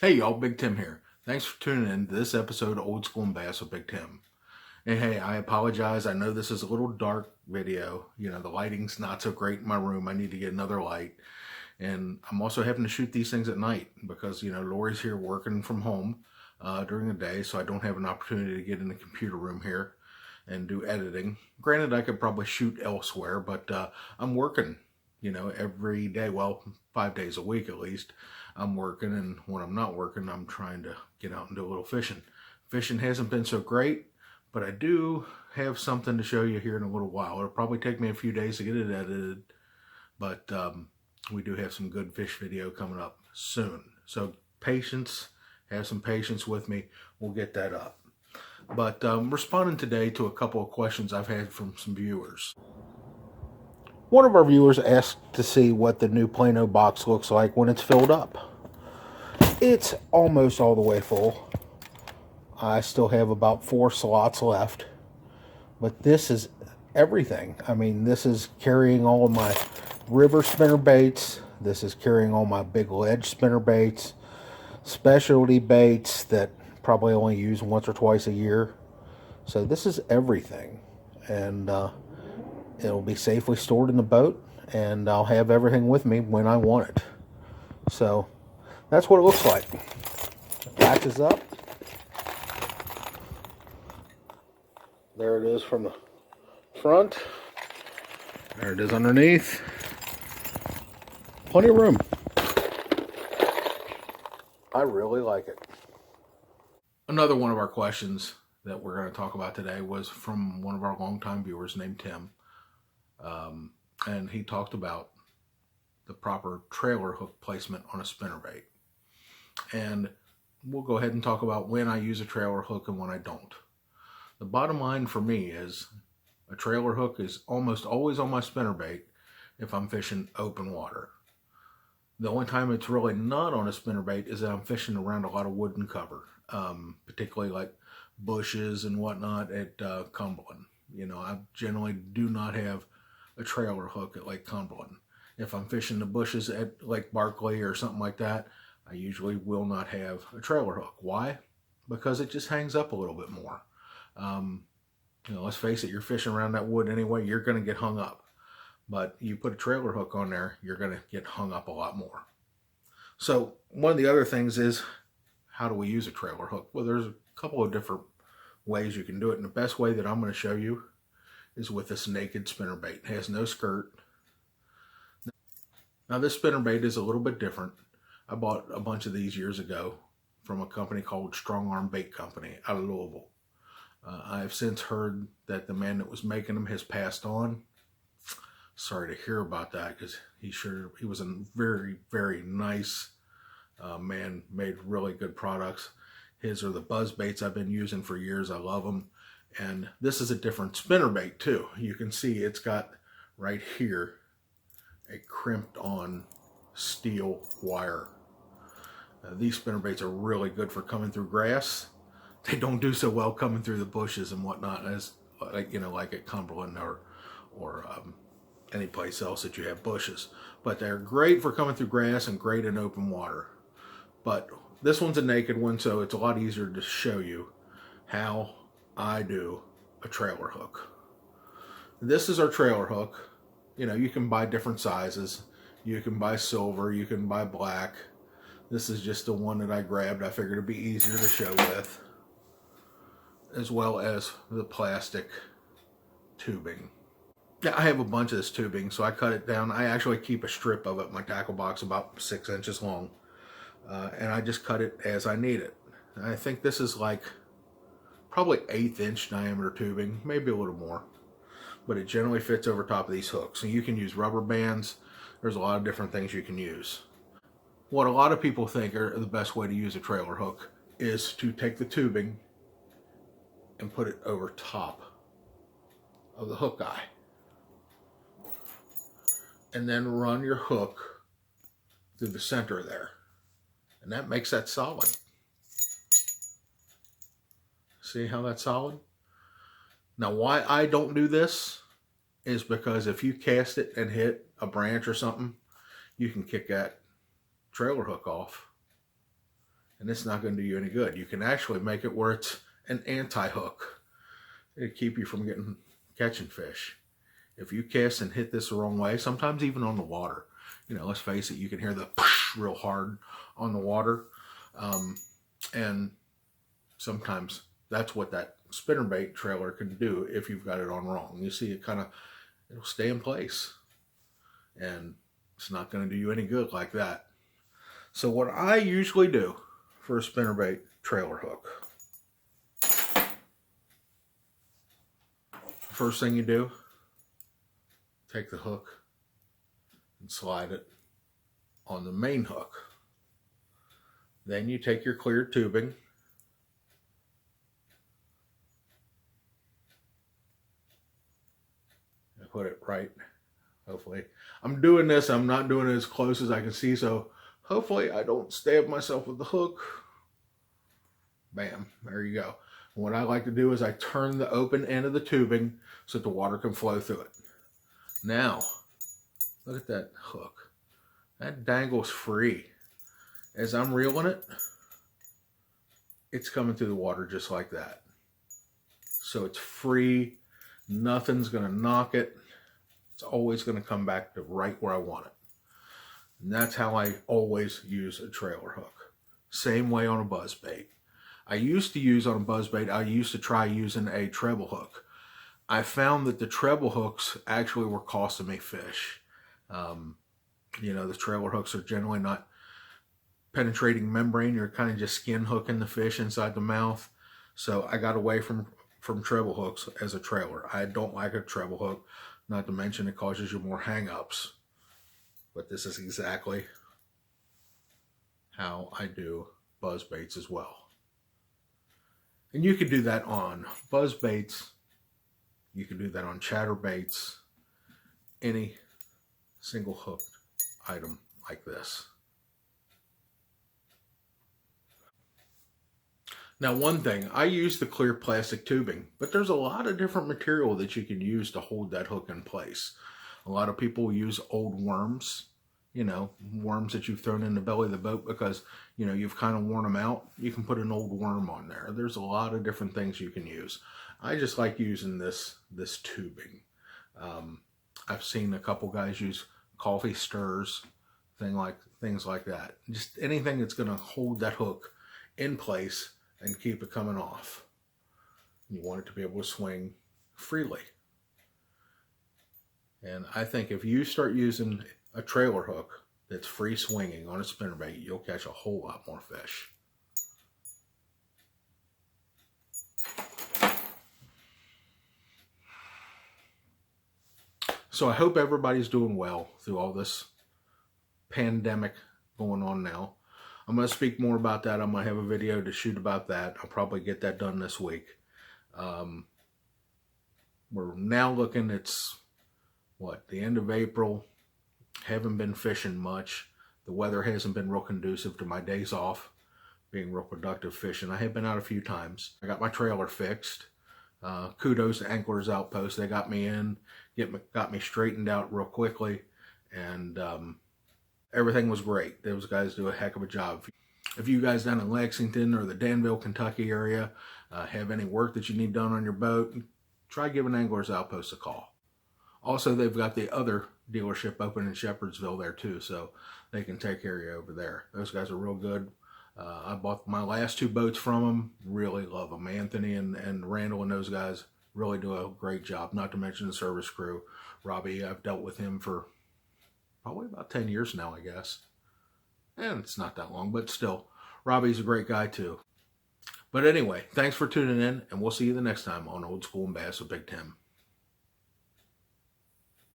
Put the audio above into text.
Hey y'all, Big Tim here. Thanks for tuning in to this episode of Old School and Bass with Big Tim. And hey, I apologize. I know this is a little dark video. The lighting's not so great in my room. I need to get another light. And I'm also having to shoot these things at night because, Lori's here working from home during the day, so I don't have an opportunity to get in the computer room here and do editing. Granted, I could probably shoot elsewhere, but I'm working, every day. Well, 5 days a week at least. I'm working, and when I'm not working, I'm trying to get out and do a little fishing. Fishing hasn't been so great, but I do have something to show you here in a little while. It'll probably take me a few days to get it edited, but we do have some good fish video coming up soon. So have some patience with me. We'll get that up. But responding today to a couple of questions I've had from some viewers. One of our viewers asked to see what the new Plano Box looks like when it's filled up. It's almost all the way full. I still have about 4 slots left. But this is everything. I mean, this is carrying all of my river spinner baits. This is carrying all my big ledge spinner baits. Specialty baits that probably only use once or twice a year. So this is everything. And it'll be safely stored in the boat, and I'll have everything with me when I want it. So that's what it looks like. It latches up. There it is from the front. There it is underneath. Plenty of room. I really like it. Another one of our questions that we're going to talk about today was from one of our longtime viewers named Tim. And he talked about the proper trailer hook placement on a spinnerbait. And we'll go ahead and talk about when I use a trailer hook and when I don't. The bottom line for me is a trailer hook is almost always on my spinnerbait if I'm fishing open water. The only time it's really not on a spinnerbait is that I'm fishing around a lot of wood and cover, particularly like bushes and whatnot at Cumberland. I generally do not have a trailer hook at Lake Cumberland. If I'm fishing the bushes at Lake Barkley or something like that, I usually will not have a trailer hook. Why? Because it just hangs up a little bit more. Let's face it, you're fishing around that wood anyway, you're going to get hung up. But you put a trailer hook on there, you're going to get hung up a lot more. So one of the other things is, how do we use a trailer hook? Well, there's a couple of different ways you can do it. And the best way that I'm going to show you is with this naked spinnerbait. It has no skirt. Now this spinnerbait is a little bit different. I bought a bunch of these years ago from a company called Strong Arm Bait Company out of Louisville. I've since heard that the man that was making them has passed on. Sorry to hear about that, because he was a very, very nice man, made really good products. His are the buzz baits I've been using for years. I love them. And this is a different spinnerbait too. You can see it's got right here a crimped on steel wire. These spinnerbaits are really good for coming through grass. They don't do so well coming through the bushes and whatnot, as like at Cumberland or any place else that you have bushes. But they're great for coming through grass and great in open water. But this one's a naked one, so it's a lot easier to show you how I do a trailer hook. This is our trailer hook. You can buy different sizes. You can buy silver, you can buy black. This is just the one that I grabbed. I figured it'd be easier to show with, as well as the plastic tubing. Yeah, I have a bunch of this tubing, so I cut it down. I actually keep a strip of it in my tackle box about 6 inches long. And I just cut it as I need it. And I think this is like probably 1/8 inch diameter tubing, maybe a little more. But it generally fits over top of these hooks. And you can use rubber bands. There's a lot of different things you can use. What a lot of people think are the best way to use a trailer hook is to take the tubing and put it over top of the hook eye. And then run your hook through the center there. And that makes that solid. See how that's solid? Now, why I don't do this is because if you cast it and hit a branch or something, you can kick that trailer hook off and it's not going to do you any good. You can actually make it where it's an anti-hook. It'll keep you from catching fish. If you cast and hit this the wrong way, sometimes even on the water, you know, let's face it, you can hear the real hard on the water. And sometimes that's what that spinnerbait trailer can do if you've got it on wrong. You see it it'll stay in place. And it's not going to do you any good like that. So what I usually do for a spinnerbait trailer hook, first thing you do, take the hook and slide it on the main hook. Then you take your clear tubing and put it right, hopefully. I'm doing this, I'm not doing it as close as I can see, so hopefully I don't stab myself with the hook. Bam, there you go. And what I like to do is I turn the open end of the tubing so that the water can flow through it. Now, look at that hook. That dangles free. As I'm reeling it, it's coming through the water just like that. So it's free. Nothing's going to knock it. It's always going to come back to right where I want it. And that's how I always use a trailer hook. Same way on a buzzbait. I used to try using a treble hook. I found that the treble hooks actually were costing me fish. You know, the trailer hooks are generally not penetrating membrane. You're kind of just skin hooking the fish inside the mouth. So I got away from treble hooks as a trailer. I don't like a treble hook, not to mention it causes you more hang-ups. But this is exactly how I do buzz baits as well. And you can do that on buzz baits. You can do that on chatterbaits. Any single hooked item like this. Now, one thing, I use the clear plastic tubing, but there's a lot of different material that you can use to hold that hook in place. A lot of people use old worms, you know, worms that you've thrown in the belly of the boat because, you know, you've kind of worn them out. You can put an old worm on there. There's a lot of different things you can use. I just like using this tubing. I've seen a couple guys use coffee stirs, things like that. Just anything that's going to hold that hook in place and keep it coming off. You want it to be able to swing freely. And I think if you start using a trailer hook that's free swinging on a spinnerbait, you'll catch a whole lot more fish. So I hope everybody's doing well through all this pandemic going on now. I'm going to speak more about that. I'm going to have a video to shoot about that. I'll probably get that done this week. We're now looking, it's the end of April. Haven't been fishing much. The weather hasn't been real conducive to my days off being real productive fishing. I have been out a few times. I got my trailer fixed. Kudos to Anglers Outpost. They got me in, got me straightened out real quickly, and everything was great. Those guys do a heck of a job. If you guys down in Lexington or the Danville, Kentucky area have any work that you need done on your boat, try giving Anglers Outpost a call. Also, they've got the other dealership open in Shepherdsville there too, so they can take care of you over there. Those guys are real good. I bought my last 2 boats from them. Really love them. Anthony and Randall and those guys really do a great job. Not to mention the service crew. Robbie, I've dealt with him for probably about 10 years now, I guess. And it's not that long, but still, Robbie's a great guy too. But anyway, thanks for tuning in, and we'll see you the next time on Old School and Bass with Big Tim.